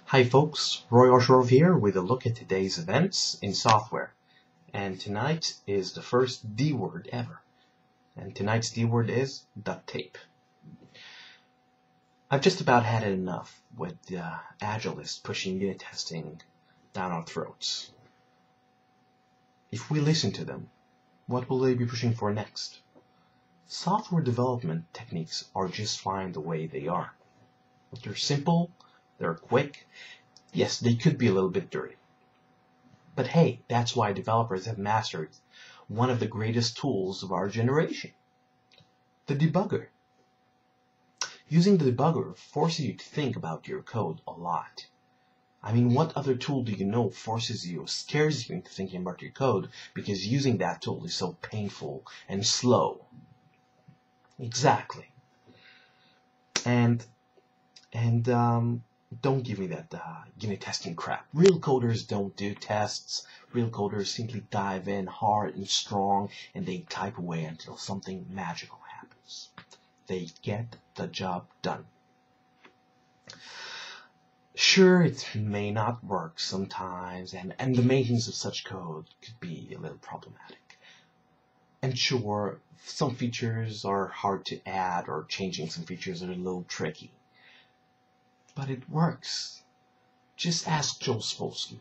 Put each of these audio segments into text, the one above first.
Hi folks, Roy Osherove here with a look at today's events in software. And tonight is the first DWORD ever. And tonight's DWORD is Duct-Tape. I've just about had it enough with the Agilists pushing unit testing down our throats. If we listen to them, what will they be pushing for next? Software development techniques are just fine the way they are. They're simple, they're quick. Yes, they could be a little bit dirty. But hey, that's why developers have mastered one of the greatest tools of our generation, the debugger. Using the debugger forces you to think about your code a lot. I mean, what other tool do you know forces you, scares you into thinking about your code because using that tool is so painful and slow? Exactly. And don't give me that unit testing crap. Real coders don't do tests. Real coders simply dive in hard and strong and they type away until something magical happens. They get the job done. Sure, it may not work sometimes, and the maintenance of such code could be a little problematic. And sure, some features are hard to add, or changing some features are a little tricky. But it works. Just ask Joel Spolsky,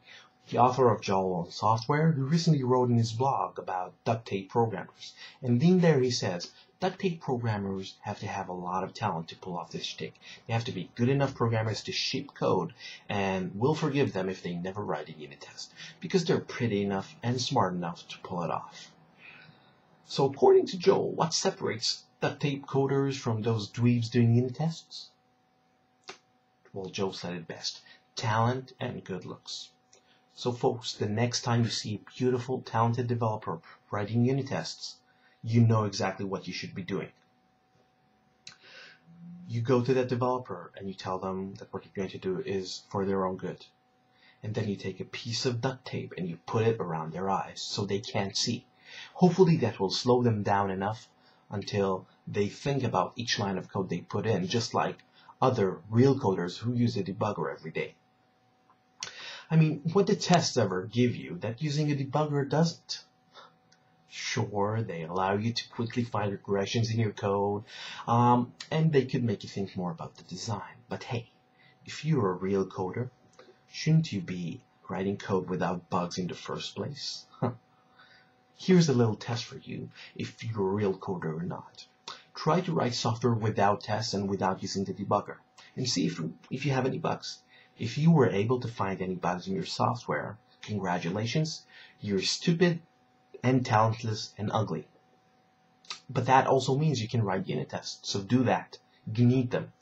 the author of Joel on Software, who recently wrote in his blog about duct-tape programmers. And in there he says, duct-tape programmers have to have a lot of talent to pull off this shtick. They have to be good enough programmers to ship code, and we'll forgive them if they never write a unit test, because they're pretty enough and smart enough to pull it off. So according to Joel, what separates duct-tape coders from those dweebs doing unit tests? Well, Joe said it best, talent and good looks. So folks, the next time you see a beautiful, talented developer writing unit tests, you know exactly what you should be doing. You go to that developer and you tell them that what you're going to do is for their own good. And then you take a piece of duct tape and you put it around their eyes so they can't see. Hopefully that will slow them down enough until they think about each line of code they put in, just like other real coders who use a debugger every day. I mean, what do tests ever give you that using a debugger doesn't? Sure, they allow you to quickly find regressions in your code, and they could make you think more about the design. But hey, if you're a real coder, shouldn't you be writing code without bugs in the first place? Here's a little test for you, if you're a real coder or not. Try to write software without tests and without using the debugger, and see if you have any bugs. If you were able to find any bugs in your software, congratulations, you're stupid and talentless and ugly. But that also means you can write unit tests, so do that. You need them.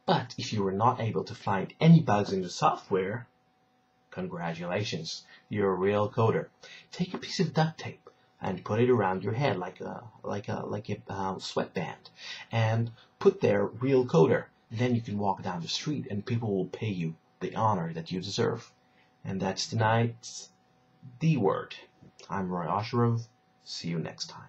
But if you were not able to find any bugs in the software, congratulations, you're a real coder. Take a piece of duct tape and put it around your head like a sweatband, and put there real coder. Then you can walk down the street and people will pay you the honor that you deserve. And that's tonight's DWORD. I'm Roy Osherove. See you next time.